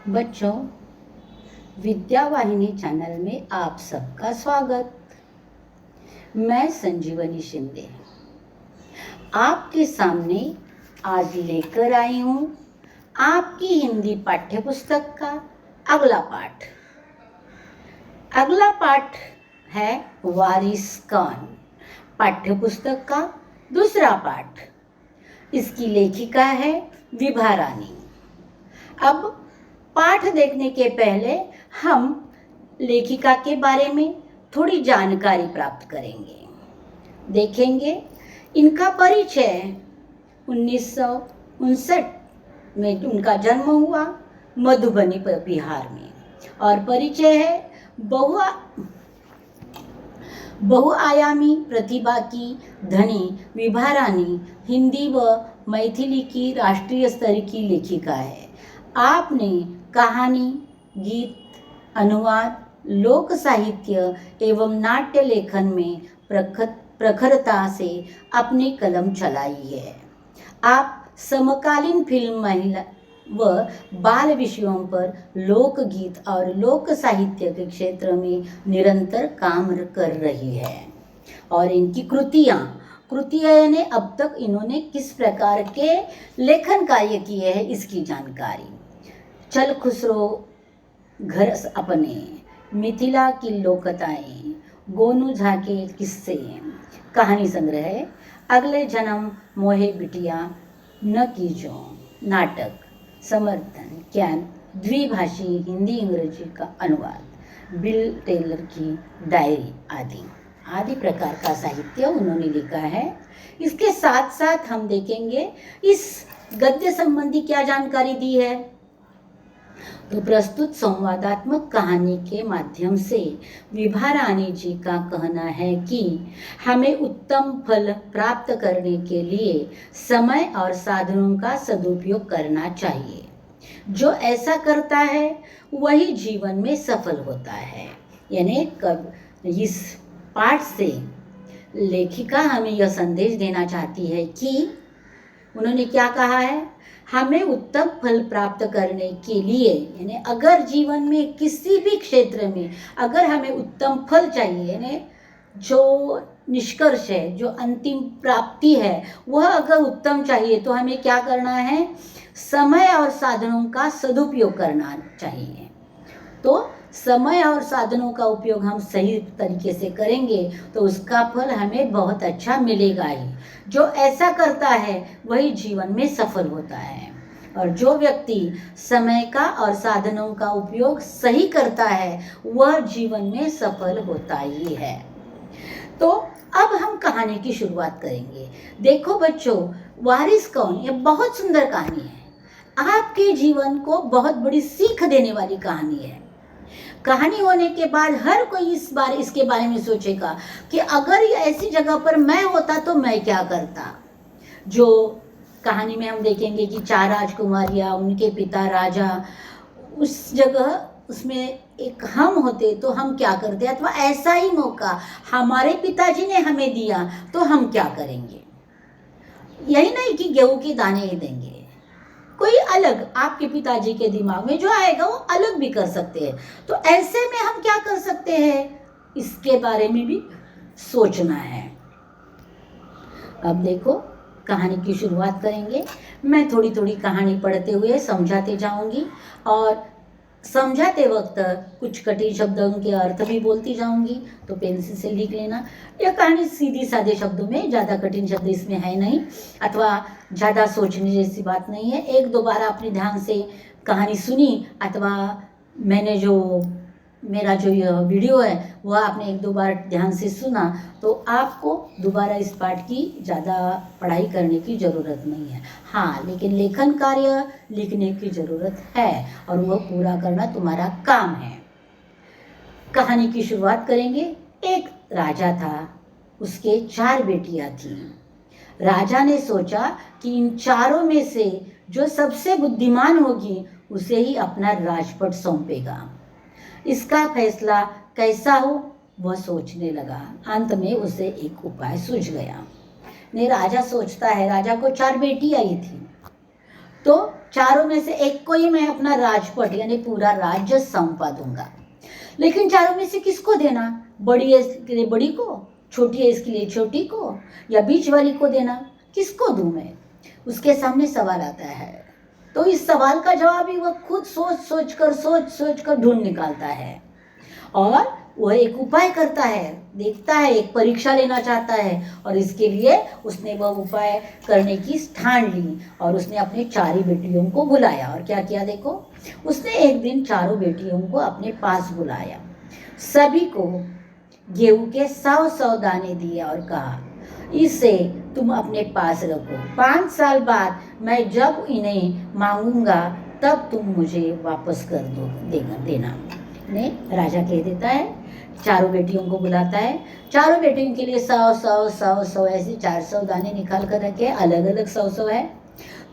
बच्चों, विद्या वाहिनी चैनल में आप सबका स्वागत। मैं संजीवनी शिंदे आपके सामने आज लेकर आई हूँ आपकी हिंदी पाठ्य पुस्तक का अगला पाठ। अगला पाठ है वारिस कौन, पाठ्य पुस्तक का दूसरा पाठ। इसकी लेखिका है विभा रानी। अब पाठ देखने के पहले हम लेखिका के बारे में थोड़ी जानकारी प्राप्त करेंगे। देखेंगे इनका परिचय 1959 में उनका जन्म हुआ मधुबनी बिहार में, और परिचय है बहुआयामी प्रतिभा की धनी विभा रानी हिंदी व मैथिली की राष्ट्रीय स्तर की लेखिका है। आपने कहानी, गीत, अनुवाद, लोक साहित्य एवं नाट्य लेखन में प्रखरता से अपनी कलम चलाई है। आप समकालीन फिल्म, महिला व बाल विषयों पर लोकगीत और लोक साहित्य के क्षेत्र में निरंतर काम कर रही है। और इनकी कृतियाँ यानी अब तक इन्होंने किस प्रकार के लेखन कार्य किए हैं इसकी जानकारी। चल खुसरो घर अपने, मिथिला की लोकताएं, गोनू झा के किस्से, कहानी संग्रह, अगले जन्म मोहे बिटिया न कीजो, नाटक, समर्थन कैंप, द्विभाषी हिंदी अंग्रेजी का अनुवाद, बिल टेलर की डायरी आदि प्रकार का साहित्य उन्होंने लिखा है। इसके साथ साथ हम देखेंगे इस गद्य संबंधी क्या जानकारी दी है। तो प्रस्तुत संवादात्मक कहानी के माध्यम से विभा रानी जी का कहना है कि हमें उत्तम फल प्राप्त करने के लिए समय और साधनों का सदुपयोग करना चाहिए। जो ऐसा करता है वही जीवन में सफल होता है। यानी इस पाठ से लेखिका हमें यह संदेश देना चाहती है कि उन्होंने क्या कहा है, हमें उत्तम फल प्राप्त करने के लिए, यानी अगर जीवन में किसी भी क्षेत्र में अगर हमें उत्तम फल चाहिए, यानी जो निष्कर्ष है, जो अंतिम प्राप्ति है, वह अगर उत्तम चाहिए तो हमें क्या करना है, समय और साधनों का सदुपयोग करना चाहिए। तो समय और साधनों का उपयोग हम सही तरीके से करेंगे तो उसका फल हमें बहुत अच्छा मिलेगा ही। जो ऐसा करता है वही जीवन में सफल होता है, और जो व्यक्ति समय का और साधनों का उपयोग सही करता है वह जीवन में सफल होता ही है। तो अब हम कहानी की शुरुआत करेंगे। देखो बच्चों, वारिस कौन, ये बहुत सुंदर कहानी है। आपके जीवन को बहुत बड़ी सीख देने वाली कहानी है। कहानी होने के बाद हर कोई इसके बारे में सोचेगा कि अगर ये ऐसी जगह पर मैं होता तो मैं क्या करता। जो कहानी में हम देखेंगे कि 4 राजकुमारियाँ, उनके पिता राजा, उस जगह उसमें एक हम होते तो हम क्या करते, अथवा ऐसा ही मौका हमारे पिताजी ने हमें दिया तो हम क्या करेंगे। यही नहीं कि गेहूं के दाने ही देंगे, कोई अलग आपके पिताजी के दिमाग में जो आएगा वो अलग भी कर सकते हैं। तो ऐसे में हम क्या कर सकते हैं, इसके बारे में भी सोचना है। अब देखो कहानी की शुरुआत करेंगे। मैं थोड़ी थोड़ी कहानी पढ़ते हुए समझाते जाऊंगी, और समझाते वक्त कुछ कठिन शब्दों के अर्थ भी बोलती जाऊंगी, तो पेंसिल से लिख लेना। यह कहानी सीधी सादे शब्दों में, ज़्यादा कठिन शब्द इसमें है नहीं, अथवा ज़्यादा सोचने जैसी बात नहीं है। एक दो बार आपने ध्यान से कहानी सुनी, अथवा मेरा जो यह वीडियो है वह आपने 1-2 बार ध्यान से सुना, तो आपको दोबारा इस पाठ की ज़्यादा पढ़ाई करने की ज़रूरत नहीं है। हाँ, लेकिन लेखन कार्य लिखने की ज़रूरत है, और वह पूरा करना तुम्हारा काम है। कहानी की शुरुआत करेंगे। एक राजा था, उसके 4 बेटियां थीं। राजा ने सोचा कि इन चारों में से जो सबसे बुद्धिमान होगी उसे ही अपना राजपट सौंपेगा। इसका फैसला कैसा हो वह सोचने लगा। अंत में उसे एक उपाय सूझ गया। ने राजा सोचता है, राजा को 4 बेटी आई थी, तो चारों में से एक को ही मैं अपना राजपट यानी पूरा राज्य सौंपा दूंगा। लेकिन चारों में से किसको देना? बड़ी है इसके लिए बड़ी को, छोटी है इसके लिए छोटी को, या बीच वाली को देना? किसको दूं मैं? उसके सामने सवाल आता है। तो इस सवाल का जवाब ही वह खुद सोच सोच कर ढूंढ निकालता है और वह एक उपाय करता है, देखता है, एक परीक्षा लेना चाहता है और इसके लिए उसने वह उपाय करने की ठान ली और उसने अपनी चारों बेटियों को बुलाया। और क्या किया देखो, उसने एक दिन चारों बेटियों को अपने पास बुलाया, सभी को गेहूं के 100 दाने दिए और कहा, इसे तुम अपने पास रखो, 5 साल बाद मैं जब इन्हें मांगूंगा तब तुम मुझे वापस कर देना। ने राजा कह देता है, चारों बेटियों को बुलाता है, चारों बेटियों के लिए 100 ऐसे 400 दाने निकाल कर रखे, अलग अलग 100 है।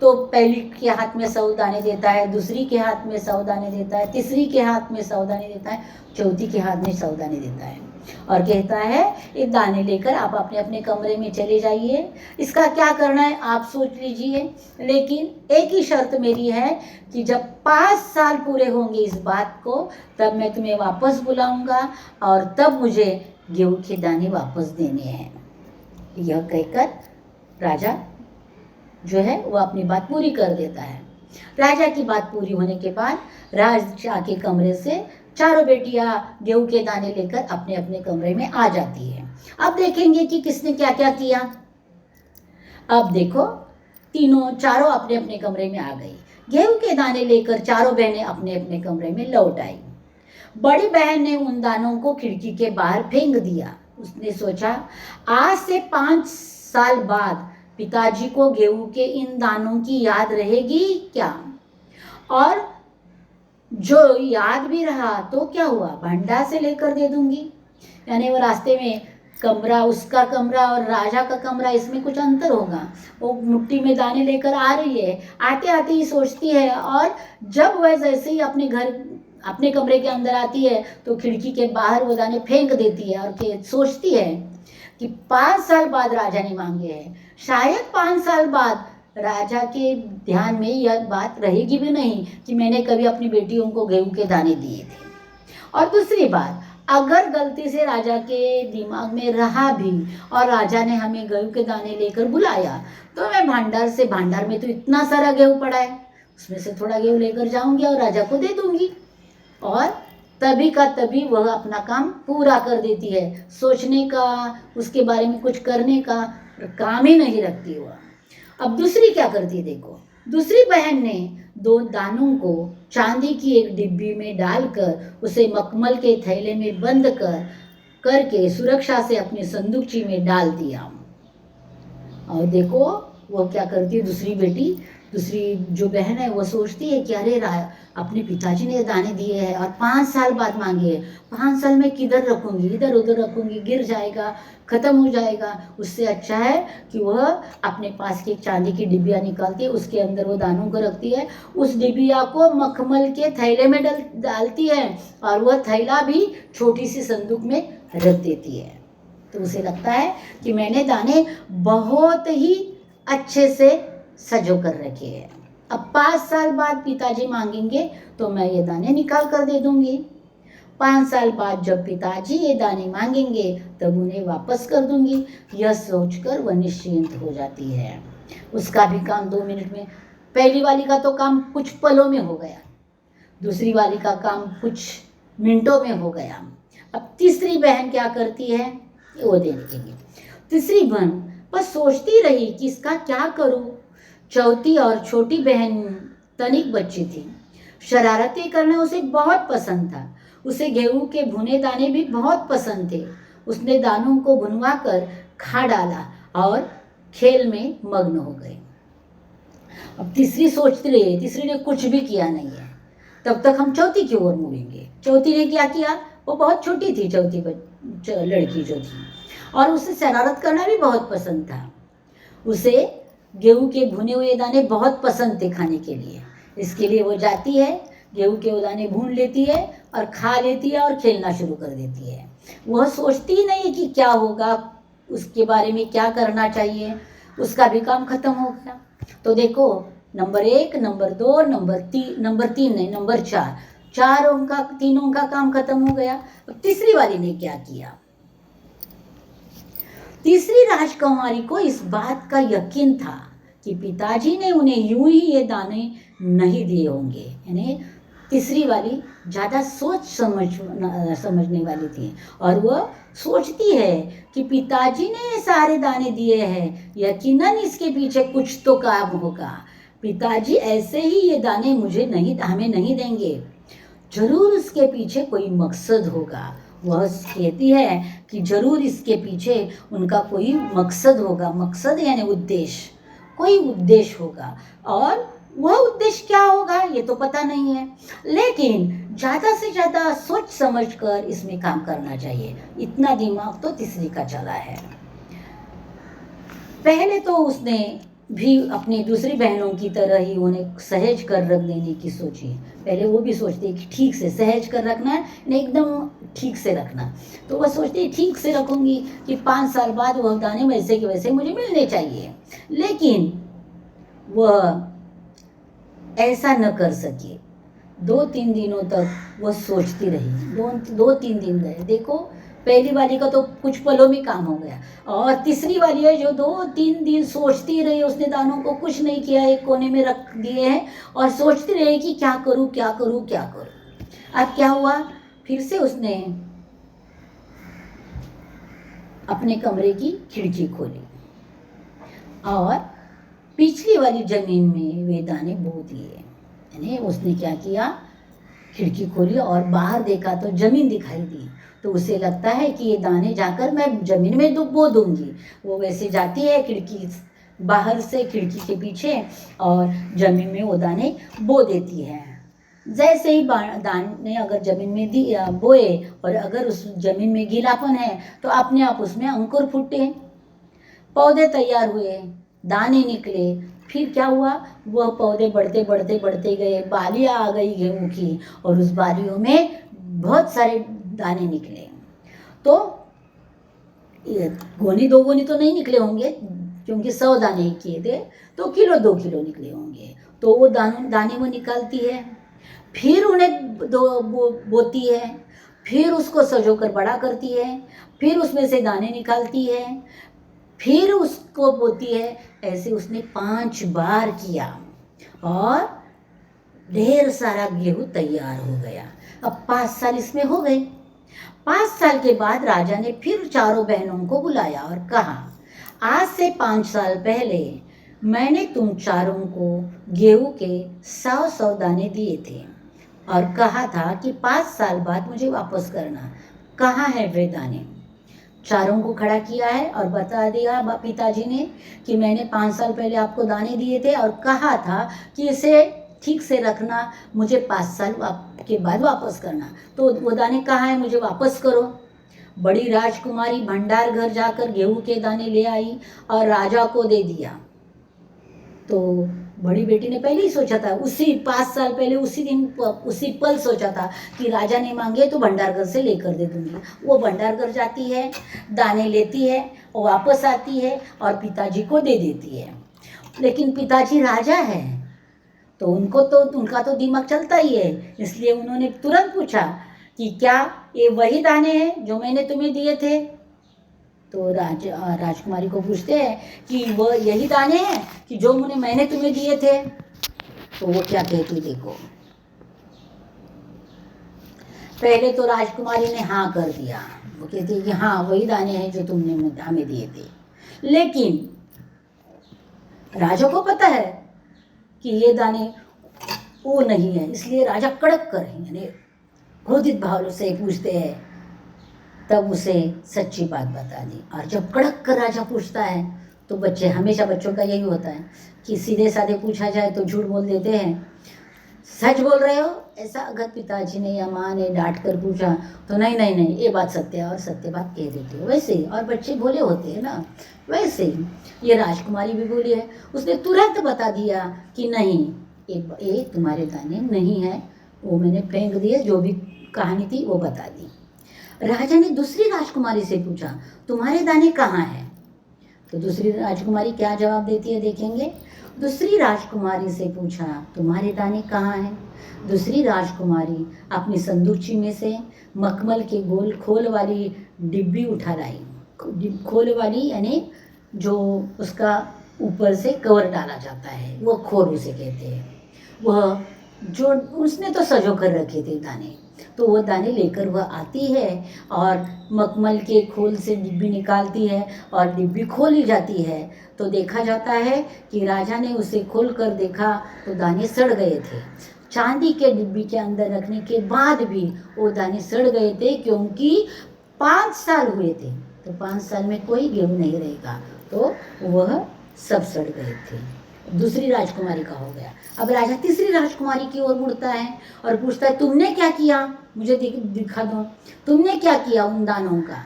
तो पहली के हाथ में 100 दाने देता है, दूसरी के हाथ में 100 दाने देता है, तीसरी के हाथ में 100 दाने देता है, चौथी के हाथ में 100 दाने देता है और कहता है, ये दाने लेकर आप अपने अपने कमरे में चले जाइए। इसका क्या करना है आप सोच लीजिए, लेकिन एक ही शर्त मेरी है कि जब 5 साल पूरे होंगे इस बात को, तब मैं तुम्हें वापस बुलाऊंगा और तब मुझे गेहूं के दाने वापस देने हैं। यह कहकर राजा जो है वह अपनी बात पूरी कर देता है। राजा की बात पूरी होने के बाद राजा के कमरे से चारों बेटियां गेहूं के दाने लेकर अपने अपने कमरे में आ जाती है। अब देखेंगे कि किसने क्या क्या किया। अब देखो, चारों अपने अपने कमरे में आ गई। गेहूं के दाने लेकर चारों बहनें अपने अपने कमरे में लौट आई। बड़ी बहन ने उन दानों को खिड़की के बाहर फेंक दिया। उसने सोचा, आज से 5 साल बाद पिताजी को गेहूं के इन दानों की याद रहेगी क्या? और जो याद भी रहा तो क्या हुआ, भंडार से लेकर दे दूंगी। यानी वो रास्ते में कमरा, उसका कमरा और राजा का कमरा, इसमें कुछ अंतर होगा। वो मुट्ठी में दाने लेकर आ रही है, आते आते ही सोचती है, और जब वह जैसे ही अपने कमरे के अंदर आती है तो खिड़की के बाहर वो दाने फेंक देती है और सोचती है कि 5 साल बाद राजा ने मांगे हैं, शायद 5 साल बाद राजा के ध्यान में यह बात रहेगी भी नहीं कि मैंने कभी अपनी बेटियों को गेहूं के दाने दिए थे। और दूसरी बात, अगर गलती से राजा के दिमाग में रहा भी और राजा ने हमें गेहूं के दाने लेकर बुलाया, तो मैं भांडार में तो इतना सारा गेहूं पड़ा है, उसमें से थोड़ा गेहूं लेकर जाऊंगी और राजा को दे दूंगी। और तभी का तभी वह अपना काम पूरा कर देती है। सोचने का, उसके बारे में कुछ करने का काम ही नहीं रखती वह। अब दूसरी क्या करती देखो, दूसरी बहन ने 2 दानों को चांदी की एक डिब्बी में डालकर उसे मखमल के थैले में बंद करके सुरक्षा से अपनी संदूकची में डाल दिया। और देखो वो क्या करती है, दूसरी जो बहन है वो सोचती है कि अरे अपने पिताजी ने दाने दिए हैं और 5 साल बाद मांगे हैं, 5 साल में किधर रखूंगी, इधर उधर रखूंगी, गिर जाएगा, खत्म हो जाएगा। उससे अच्छा है कि वह अपने पास की एक चांदी की डिबिया निकालती है, उसके अंदर वो दानों को रखती है, उस डिबिया को मखमल के थैले में डालती है और वह थैला भी छोटी सी संदूक में रख देती है। तो उसे लगता है कि मैंने दाने बहुत ही अच्छे से सजो कर रखे हैं, अब 5 साल बाद पिताजी मांगेंगे तो मैं ये दाने निकाल कर दे दूंगी। 5 साल बाद जब पिताजी ये दाने मांगेंगे तब उन्हें वापस कर दूंगी। यह सोचकर वह निश्चिंत हो जाती है। उसका भी काम 2 मिनट में, पहली वाली का तो काम कुछ पलों में हो गया, दूसरी वाली का काम कुछ मिनटों में हो गया। अब तीसरी बहन क्या करती है वो देखेंगे। तीसरी बहन बस सोचती रही कि इसका क्या करूं। चौथी और छोटी बहन तनिक बच्ची थी, शरारतें करना उसे बहुत पसंद था। उसे गेहूं के भुने दाने भी बहुत पसंद थे। उसने दानों को भुनवा कर खा डाला और खेल में मग्न हो गई। अब तीसरी सोचती रही, तीसरी ने कुछ भी किया नहीं है। तब तक हम चौथी की ओर मुड़ेंगे। चौथी ने क्या किया, वो बहुत छोटी थी, चौथी लड़की जो थी, और उसे शरारत करना भी बहुत पसंद था। उसे गेहूं के भुने हुए दाने बहुत पसंद थे खाने के लिए। इसके लिए वो जाती है, गेहूं के वो दाने भून लेती है और खा लेती है और खेलना शुरू कर देती है। वह सोचती ही नहीं कि क्या होगा, उसके बारे में क्या करना चाहिए, उसका भी काम खत्म हो गया। तो देखो नंबर 1, नंबर 2, नंबर 3 नहीं, नंबर 4, तीनों का काम खत्म हो गया। अब तीसरी वाली ने क्या किया? तीसरी राजकुमारी को इस बात का यकीन था कि पिताजी ने उन्हें यूं ही ये दाने नहीं दिए होंगे। यानी तीसरी वाली ज़्यादा समझने वाली थी, और वह सोचती है कि पिताजी ने ये सारे दाने दिए हैं, यकीनन इसके पीछे कुछ तो काम होगा। पिताजी ऐसे ही ये दाने हमें नहीं देंगे, जरूर इसके पीछे कोई मकसद होगा। वह कहती है कि जरूर इसके पीछे उनका कोई मकसद होगा, मकसद यानी उद्देश्य, कोई उद्देश्य होगा, और वह उद्देश्य क्या होगा ये तो पता नहीं है, लेकिन ज़्यादा से ज़्यादा सोच समझ कर इसमें काम करना चाहिए। इतना दिमाग तो तीसरी का चला है। पहले तो उसने भी अपनी दूसरी बहनों की तरह ही उन्हें सहेज कर रख देने की सोची। पहले वो भी सोचती है कि ठीक से सहेज कर रखना है, नहीं एकदम ठीक से रखना। तो वह सोचती है ठीक से रखूंगी कि 5 साल बाद वह दाने वैसे के वैसे मुझे मिलने चाहिए, लेकिन वह ऐसा न कर सके। 2-3 दिनों तक वह सोचती रही। 2-3 दिन गए। देखो, पहली वाली का तो कुछ पलों में काम हो गया, और तीसरी वाली है जो 2-3 दिन सोचती रही। उसने दानों को कुछ नहीं किया, एक कोने में रख दिए हैं और सोचती रही कि क्या करूं क्या करूं क्या करूं। अब क्या हुआ? फिर से उसने अपने कमरे की खिड़की खोली और पिछली वाली जमीन में वे दाने बो दिए। यानी उसने क्या किया, खिड़की खोली और बाहर देखा तो जमीन दिखाई दी। तो उसे लगता है कि ये दाने जाकर मैं जमीन में बो दूंगी। वो वैसे जाती है खिड़की बाहर से, खिड़की के पीछे, और जमीन में वो दाने बो देती है। जैसे ही दाने अगर जमीन में बोए, और अगर उस जमीन में गीलापन है तो अपने आप उसमें अंकुर फूटे, पौधे तैयार हुए, दाने निकले। फिर क्या हुआ, वह पौधे बढ़ते बढ़ते बढ़ते गए, बालियाँ आ गई गेहूं की, और उस बालियों में बहुत सारे दाने निकले। तो गोनी 2 गोनी तो नहीं निकले होंगे, क्योंकि 100 दाने किए थे, तो किलो 2 किलो निकले होंगे। तो वो दाने वो निकालती है, फिर उन्हें बोती है, फिर उसको सजोकर बड़ा करती है, फिर उसमें से दाने निकालती है, फिर उसको बोती है। ऐसे उसने 5 बार किया और ढेर सारा गेहूं तैयार हो गया। अब 5 साल इसमें हो गए। 5 साल के बाद राजा ने फिर चारों बहनों को बुलाया और कहा, आज से 5 साल पहले मैंने तुम चारों को गेहूं के 100 दाने दिए थे और कहा था कि 5 साल बाद मुझे वापस करना। कहाँ है वे दाने? चारों को खड़ा किया है और बता दिया पिताजी ने कि मैंने 5 साल पहले आपको दाने दिए थे और कहा था कि इसे ठीक से रखना, मुझे 5 साल के बाद वापस करना। तो वो दाने कहाँ हैं, मुझे वापस करो। बड़ी राजकुमारी भंडार घर जाकर गेहूं के दाने ले आई और राजा को दे दिया। तो बड़ी बेटी ने पहले ही सोचा था, उसी 5 साल पहले उसी दिन उसी पल सोचा था कि राजा ने मांगे तो भंडारघर से लेकर दे दूंगी। वो भंडारघर जाती है, दाने लेती है और वापस आती है और पिताजी को दे देती है। लेकिन पिताजी राजा है, तो उनका तो दिमाग चलता ही है, इसलिए उन्होंने तुरंत पूछा कि क्या ये वही दाने हैं जो मैंने तुम्हें दिए थे? तो राजकुमारी को पूछते हैं कि वह यही दाने हैं कि जो मैंने तुम्हें दिए थे? तो वो क्या कहती, देखो। पहले तो राजकुमारी ने हाँ कर दिया। वो कहती है कि हाँ वही दाने हैं जो तुमने हमें दिए थे। लेकिन राजा को पता है कि ये दाने वो नहीं है, इसलिए राजा कड़क कर, यानी क्रोधित भाव से पूछते हैं। तब उसे सच्ची बात बता दी। और जब कड़क कर राजा पूछता है तो हमेशा बच्चों का यही होता है कि सीधे साधे पूछा जाए तो झूठ बोल देते हैं। सच बोल रहे हो? ऐसा अगर पिताजी ने या माँ ने डांट कर पूछा तो नहीं नहीं नहीं ये बात सत्य है, और सत्य बात कह देते हो। वैसे ही, और बच्चे भोले होते हैं ना, वैसे ही ये राजकुमारी भी बोली है। उसने तुरंत बता दिया कि नहीं, ये तुम्हारे दाने नहीं है, वो मैंने फेंक दिए। जो भी कहानी थी वो बता दी। राजा ने दूसरी राजकुमारी से पूछा, तुम्हारे दाने कहाँ हैं? तो दूसरी राजकुमारी क्या जवाब देती है, देखेंगे। दूसरी राजकुमारी से पूछा, तुम्हारे दाने कहाँ हैं? दूसरी राजकुमारी अपनी संदूकची में से मखमल के गोल खोल वाली डिब्बी उठा लाई। खोल वाली यानी जो उसका ऊपर से कवर डाला जाता है, वो खोल उसे कहते हैं। वह जो उसने तो सजो कर रखे थे दाने, तो वो दाने लेकर वह आती है और मखमल के खोल से डिब्बी निकालती है और डिब्बी खोली जाती है। तो देखा जाता है कि राजा ने उसे खोल कर देखा तो दाने सड़ गए थे। चांदी के डिब्बी के अंदर रखने के बाद भी वो दाने सड़ गए थे, क्योंकि 5 साल हुए थे, तो 5 साल में कोई गेहूँ नहीं रहेगा, तो वह सब सड़ गए थे। दूसरी राजकुमारी का हो गया। अब राजा तीसरी राजकुमारी की ओर मुड़ता है और पूछता है, तुमने क्या किया, मुझे दिखा दो, तुमने क्या किया उन दानों का?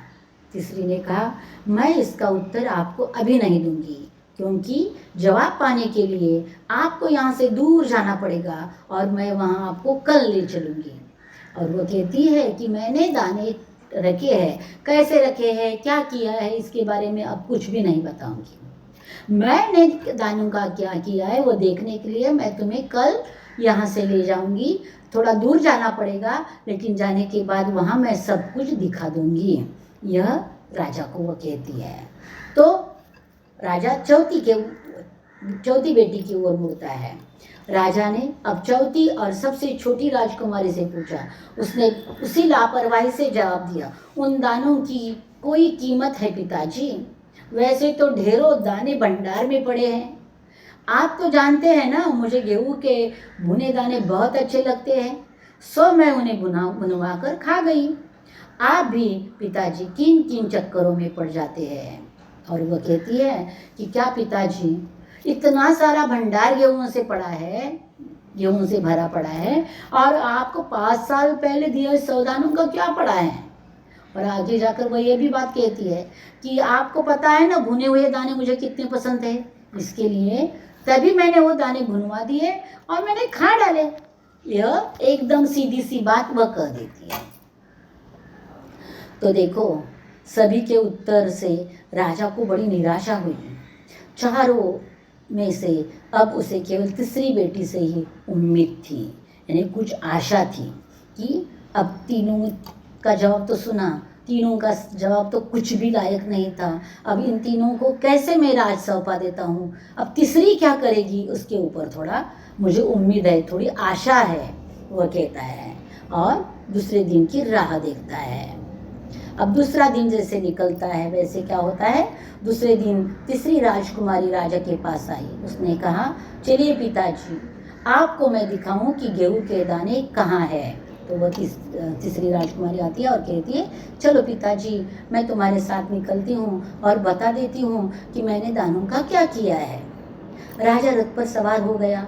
तीसरी ने कहा, मैं इसका उत्तर आपको अभी नहीं दूंगी, क्योंकि जवाब पाने के लिए आपको यहाँ से दूर जाना पड़ेगा और मैं वहाँ आपको कल ले चलूँगी। और वो कहती है कि मैंने दाने रखे हैं, कैसे रखे हैं, क्या किया है, इसके बारे में अब कुछ भी नहीं बताऊंगी। मैंने दानों का क्या किया है वो देखने के लिए मैं तुम्हें कल यहाँ से ले जाऊंगी। थोड़ा दूर जाना पड़ेगा, लेकिन जाने के बाद वहाँ मैं सब कुछ दिखा दूंगी। यह राजा को वो कहती है। तो राजा चौथी बेटी की ओर मुड़ता है। राजा ने अब चौथी और सबसे छोटी राजकुमारी से पूछा। उसने उसी लापरवाही से जवाब दिया, उन दानों की कोई कीमत है पिताजी? वैसे तो ढेरों दाने भंडार में पड़े हैं। आप तो जानते हैं ना, मुझे गेहूं के भुने दाने बहुत अच्छे लगते हैं, सो मैं उन्हें बुनवा कर खा गई। आप भी पिताजी किन किन चक्करों में पड़ जाते हैं। और वह कहती है कि क्या पिताजी, इतना सारा भंडार गेहूं से पड़ा है, गेहूं से भरा पड़ा है, और आपको 5 साल पहले दिए 100 दानों का क्या पड़ा है? और आगे जाकर वह ये भी बात कहती है कि आपको पता है ना भुने हुए दाने मुझे कितने पसंद है, इसके लिए तभी मैंने वो दाने भुनवा दिए और मैंने खा डाले। यह एकदम सीधी सी बात वह कह देती है। तो देखो, सभी के उत्तर से राजा को बड़ी निराशा हुई। चारों में से अब उसे केवल तीसरी बेटी से ही उम्मीद थी, यानी कुछ आशा थी कि अब तीनों का जवाब तो सुना, तीनों का जवाब तो कुछ भी लायक नहीं था। अब इन तीनों को कैसे मैं राज सौंपा देता हूँ, अब तीसरी क्या करेगी, उसके ऊपर थोड़ा मुझे उम्मीद है, थोड़ी आशा है, वह कहता है। और दूसरे दिन की राह देखता है। अब दूसरा दिन जैसे निकलता है वैसे क्या होता है, दूसरे दिन तीसरी राजकुमारी राजा के पास आई। उसने कहा, चलिए पिताजी, आपको मैं दिखाऊं कि गेहूं के दाने कहाँ है। तो वह तीसरी राजकुमारी आती है और कहती है, चलो पिताजी, मैं तुम्हारे साथ निकलती हूँ और बता देती हूँ कि मैंने दानों का क्या किया है। राजा रथ पर सवार हो गया।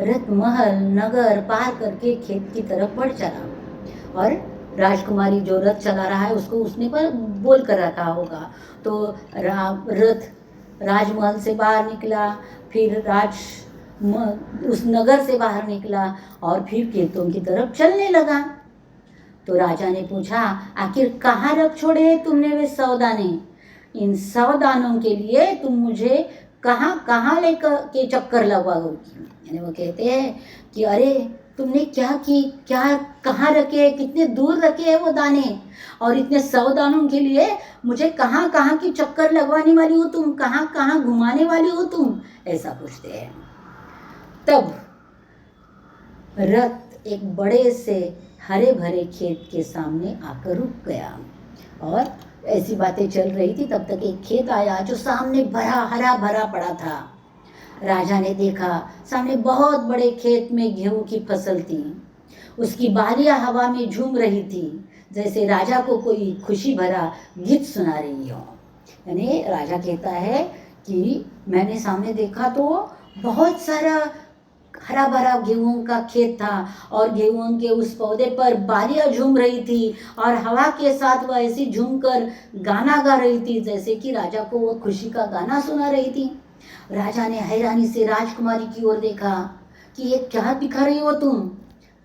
रथ महल नगर पार करके खेत की तरफ बढ़ चला और राजकुमारी जो रथ चला रहा है उसको उसने पर बोल कर रखा होगा। तो रथ राजमहल से बाहर निकला, फिर उस नगर से बाहर निकला और फिर खेतों की तरफ चलने लगा। तो राजा ने पूछा, आखिर कहाँ रख छोड़े तुमने वे 100 दाने? इन 100 दानों के लिए तुम मुझे कहाँ कहाँ लेकर के चक्कर लगवाओगी? यानी वो कहते हैं कि अरे तुमने क्या कहाँ रखे, कितने दूर रखे हैं वो दाने, और इतने 100 दानों के लिए मुझे कहाँ कहाँ की चक्कर लगवाने वाली हो तुम, कहाँ कहाँ घुमाने वाली हो तुम, ऐसा पूछते हैं। तब रथ एक बड़े से हरे भरे खेत के सामने आकर रुक गया और ऐसी बातें चल रही थी। तब तक एक खेत आया जो सामने हरा भरा पड़ा था। राजा ने देखा सामने बहुत बड़े खेत में गेहूं की फसल थी। उसकी बालियां हवा में झूम रही थी, जैसे राजा को कोई खुशी भरा गीत सुना रही हो। यानी राजा कहता है कि मैंने सामने देखा तो बहुत सारा हरा भरा गेहूं का खेत था और गेहूं के उस पौधे पर बालियां झूम रही थी और हवा के साथ वह ऐसी झूम कर गाना गा रही थी जैसे कि राजा को वो खुशी का गाना सुना रही थी। राजा ने हैरानी से राजकुमारी की ओर देखा कि ये क्या दिखा रही हो तुम?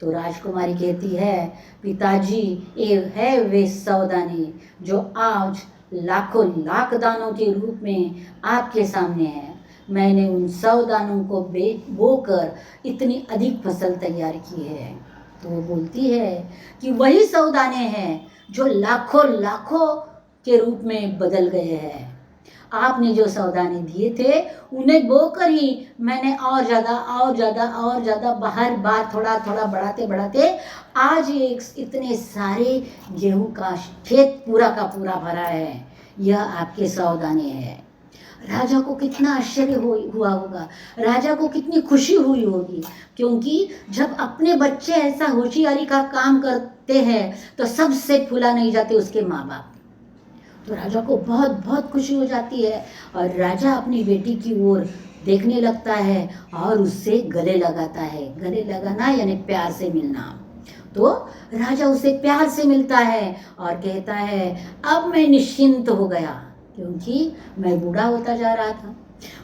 तो राजकुमारी कहती है, पिताजी, ये है वे 100 दाने जो आज लाखों लाख दानों के रूप में आपके सामने है। मैंने उन 100 दानों को बोकर इतनी अधिक फसल तैयार की है। तो वो बोलती है कि वही 100 दाने हैं जो लाखों लाखों के रूप में बदल गए हैं। आपने जो 100 दाने दिए थे उन्हें बोकर ही मैंने और ज़्यादा बाहर बार थोड़ा थोड़ा बढ़ाते बढ़ाते आज एक इतने सारे गेहूं का खेत पूरा का पूरा भरा है। यह आपके 100 दाने हैं। राजा को कितना आश्चर्य हुआ होगा, राजा को कितनी खुशी हुई होगी, क्योंकि जब अपने बच्चे ऐसा होशियारी का काम करते हैं तो सबसे भुला नहीं जाते उसके माँ बाप। तो राजा को बहुत बहुत खुशी हो जाती है और राजा अपनी बेटी की ओर देखने लगता है और उससे गले लगाता है। गले लगाना यानी प्यार से मिलना। तो राजा उसे प्यार से मिलता है और कहता है अब मैं निश्चिंत हो गया, क्योंकि मैं बूढ़ा होता जा रहा था।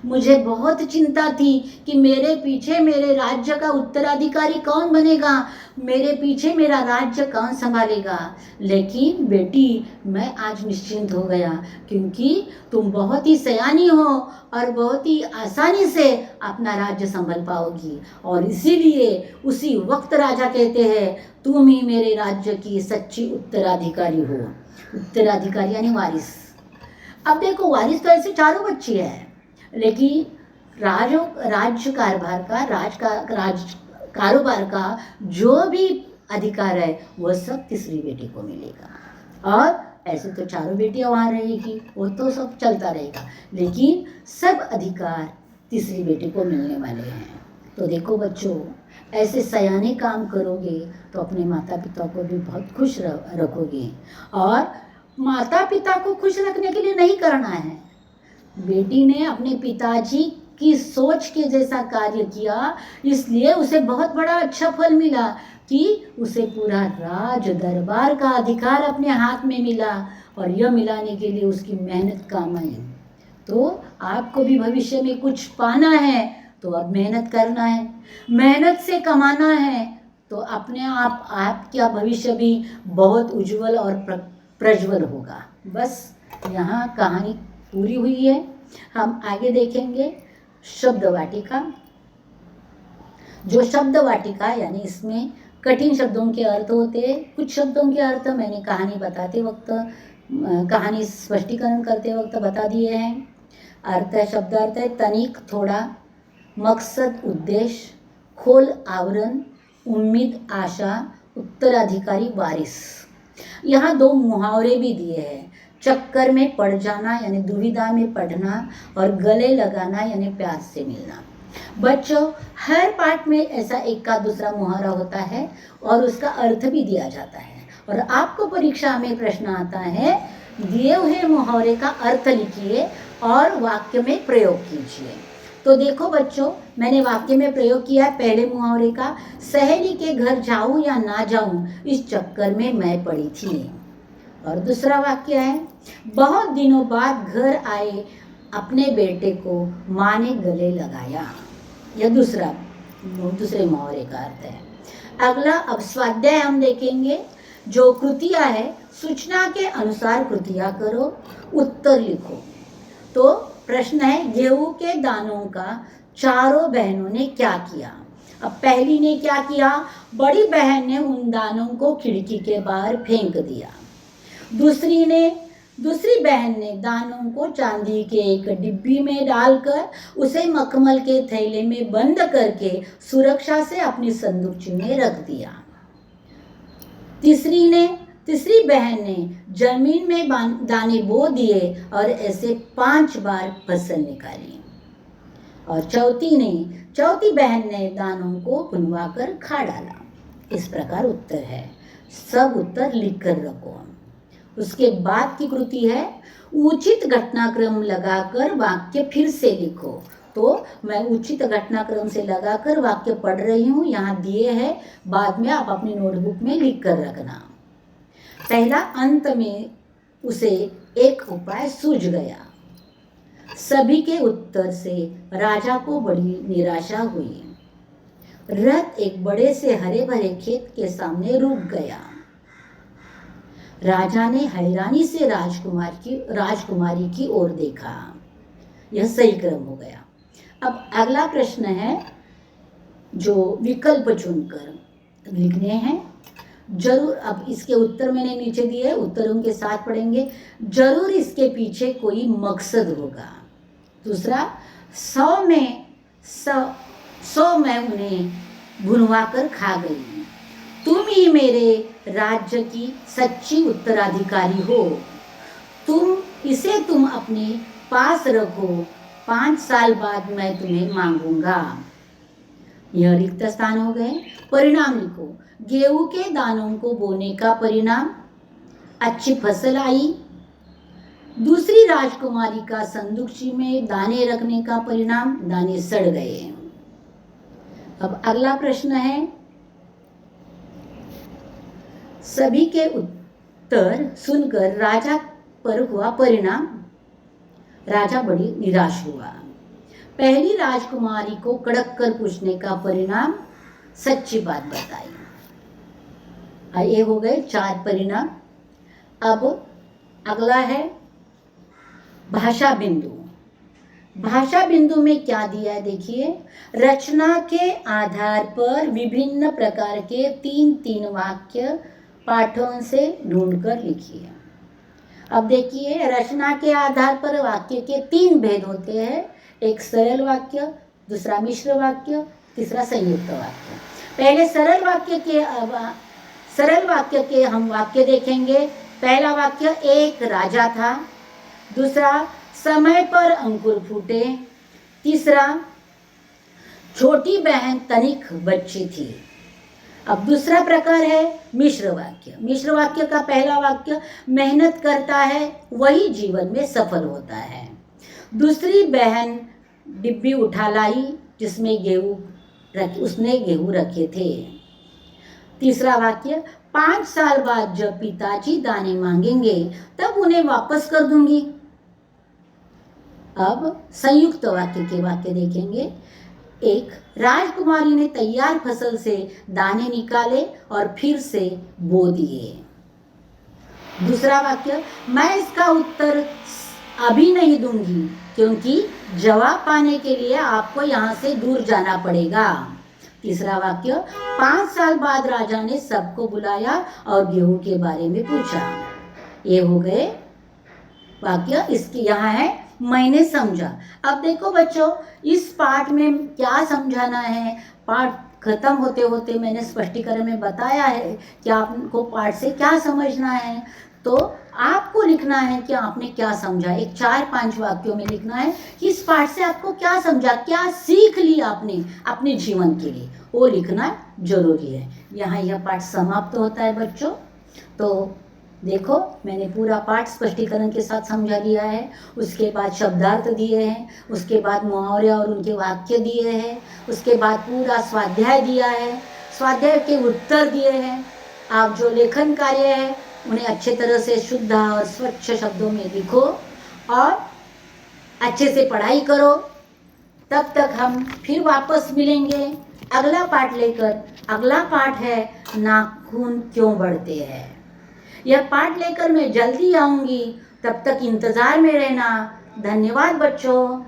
मुझे बहुत चिंता थी कि मेरे पीछे मेरे राज्य का उत्तराधिकारी कौन बनेगा, मेरे पीछे मेरा राज्य कौन संभालेगा। लेकिन बेटी मैं आज निश्चिंत हो गया, क्योंकि तुम बहुत ही सयानी हो और बहुत ही आसानी से अपना राज्य संभाल पाओगी। और इसीलिए उसी वक्त राजा कहते हैं तुम ही मेरे राज्य की सच्ची उत्तराधिकारी हो। उत्तराधिकारी यानी वारिस। अब देखो वारिस तो ऐसे चारों बच्चे हैं, लेकिन राज्य कारोबार का जो भी अधिकार है वह सब तीसरी बेटी को मिलेगा। और ऐसे तो चारों बेटियां वहाँ रहेगी, वो तो सब चलता रहेगा, लेकिन सब अधिकार तीसरी बेटी को मिलने वाले हैं। तो देखो बच्चों, ऐसे सयाने काम करोगे तो अपने माता पिता को भी बहुत खुश रखोगे। और माता पिता को खुश रखने के लिए नहीं करना है, बेटी ने अपने पिताजी की सोच के जैसा कार्य किया, इसलिए उसे बहुत बड़ा अच्छा फल मिला कि उसे पूरा राज दरबार का अधिकार अपने हाथ में मिला। और यह मिलाने के लिए उसकी मेहनत काम आई। तो आपको भी भविष्य में कुछ पाना है तो अब मेहनत करना है, मेहनत से कमाना है, तो अपने आप आपका भविष्य भी बहुत उज्जवल और प्रज्वल होगा। बस यहाँ कहानी पूरी हुई है। हम आगे देखेंगे शब्द वाटिका। जो शब्द वाटिका यानी इसमें कठिन शब्दों के अर्थ होते हैं। कुछ शब्दों के अर्थ मैंने कहानी बताते वक्त, कहानी स्पष्टीकरण करते वक्त बता दिए हैं। अर्थ है, शब्द अर्थ है तनिक, थोड़ा, मकसद, उद्देश्य, खोल, आवरण, उम्मीद, आशा, उत्तराधिकारी, वारिस। यहाँ 2 मुहावरे भी दिए हैं। चक्कर में पड़ जाना यानी दुविधा में पड़ना, और गले लगाना यानी प्यार से मिलना। बच्चों, हर पाठ में ऐसा एक का दूसरा मुहावरा होता है और उसका अर्थ भी दिया जाता है। और आपको परीक्षा में प्रश्न आता है, दिए हुए मुहावरे का अर्थ लिखिए और वाक्य में प्रयोग कीजिए। तो देखो बच्चों, मैंने वाक्य में प्रयोग किया है पहले मुहावरे का, सहेली के घर जाऊं या ना जाऊं इस चक्कर में मैं पड़ी थी। और दूसरा वाक्य है, बहुत दिनों बाद घर आए अपने बेटे को माँ ने गले लगाया। यह दूसरे मुहावरे का अर्थ है। अगला अब स्वाध्याय हम देखेंगे। जो कृतियाँ है, सूचना के अनुसार कृतियाँ करो, उत्तर लिखो। तो प्रश्न है, गेहूं के दानों का चारों बहनों ने क्या किया। अब पहली ने क्या किया, बड़ी बहन ने उन दानों को खिड़की के बाहर फेंक दिया। दूसरी बहन ने दानों को चांदी के एक डिब्बी में डालकर उसे मखमल के थैले में बंद करके सुरक्षा से अपनी संदूकची में रख दिया। तीसरी बहन ने जमीन में दाने बो दिए और ऐसे 5 बार फसल निकाली। और चौथी बहन ने दानों को बुनवा कर खा डाला। इस प्रकार उत्तर है। सब उत्तर लिख कर रखो। उसके बाद की कृति है, उचित घटनाक्रम लगाकर वाक्य फिर से लिखो। तो मैं उचित घटनाक्रम से लगाकर वाक्य पढ़ रही हूँ, यहाँ दिए हैं, बाद में आप अपनी नोटबुक में लिख कर रखना। पहला, अंत में उसे एक उपाय सूझ गया। सभी के उत्तर से राजा को बड़ी निराशा हुई। रथ एक बड़े से हरे भरे खेत के सामने रुक गया। राजा ने हैरानी से राजकुमारी की ओर देखा। यह सही क्रम हो गया। अब अगला प्रश्न है जो विकल्प चुनकर लिखने हैं। जरूर, अब इसके उत्तर मैंने नीचे दिए, उत्तरों के साथ पढ़ेंगे। जरूर इसके पीछे कोई मकसद होगा। दूसरा, 100 में उन्हें भुनवा कर खा गई। तुम ही मेरे राज्य की सच्ची उत्तराधिकारी हो। तुम अपने पास रखो, 5 साल बाद मैं तुम्हें मांगूंगा। यह रिक्त स्थान हो गए। परिणाम लिखो। गेहूं के दानों को बोने का परिणाम, अच्छी फसल आई। दूसरी राजकुमारी का संदूकची में दाने रखने का परिणाम, दाने सड़ गए। अब अगला प्रश्न है, सभी के उत्तर सुनकर राजा पर हुआ परिणाम, राजा बड़ी निराश हुआ। पहली राजकुमारी को कड़क कर पूछने का परिणाम, सच्ची बात बताई। ये हो गए 4 परिणाम। अब अगला है भाषा बिंदु। भाषा बिंदु में क्या दिया है देखिए। रचना के आधार पर विभिन्न प्रकार के 3-3 वाक्य पाठों से ढूंढकर लिखिए। अब देखिए, रचना के आधार पर वाक्य के 3 भेद होते हैं। एक सरल वाक्य, दूसरा मिश्र वाक्य, तीसरा संयुक्त वाक्य। पहले सरल वाक्य के हम वाक्य देखेंगे। पहला वाक्य, एक राजा था। दूसरा, समय पर अंकुर फूटे। तीसरा, छोटी बहन तनिक बच्ची थी। अब दूसरा प्रकार है मिश्र वाक्य। मिश्र वाक्य का पहला वाक्य, मेहनत करता है वही जीवन में सफल होता है। दूसरी बहन डिब्बी उठा लाई जिसमें उसने गेहूं रखे थे। तीसरा वाक्य, 5 साल बाद जब पिताजी दाने मांगेंगे तब उन्हें वापस कर दूंगी। अब संयुक्त वाक्य के वाक्य देखेंगे। एक, राजकुमारी ने तैयार फसल से दाने निकाले और फिर से बो दिए। दूसरा वाक्य, मैं इसका उत्तर अभी नहीं दूंगी क्योंकि जवाब पाने के लिए आपको यहाँ से दूर जाना पड़ेगा। तीसरा वाक्य, 5 साल बाद राजा ने सबको बुलाया और गेहूं के बारे में पूछा। ये हो गए वाक्य। इसके यहाँ है मैंने समझा। अब देखो बच्चों, इस पाठ में क्या समझाना है। पाठ खत्म होते होते मैंने स्पष्टीकरण में बताया है कि आपको पाठ से क्या समझना है। तो आपको लिखना है कि आपने क्या समझा। एक 4-5 वाक्यों में लिखना है कि इस पाठ से आपको क्या समझा, क्या सीख ली आपने अपने जीवन के लिए, वो लिखना जरूरी है। यहाँ यह पाठ समाप्त होता है बच्चों। तो देखो, मैंने पूरा पाठ स्पष्टीकरण के साथ समझा लिया है। उसके बाद शब्दार्थ दिए हैं, उसके बाद मुहावरे और उनके वाक्य दिए हैं, उसके बाद पूरा स्वाध्याय दिया है, स्वाध्याय के उत्तर दिए हैं। आप जो लेखन कार्य है उन्हें अच्छे तरह से शुद्ध और स्वच्छ शब्दों में लिखो और अच्छे से पढ़ाई करो। तब तक हम फिर वापस मिलेंगे अगला पाठ लेकर। अगला पाठ है नाखून क्यों बढ़ते हैं। यह पाठ लेकर मैं जल्दी आऊँगी, तब तक इंतज़ार में रहना। धन्यवाद बच्चों।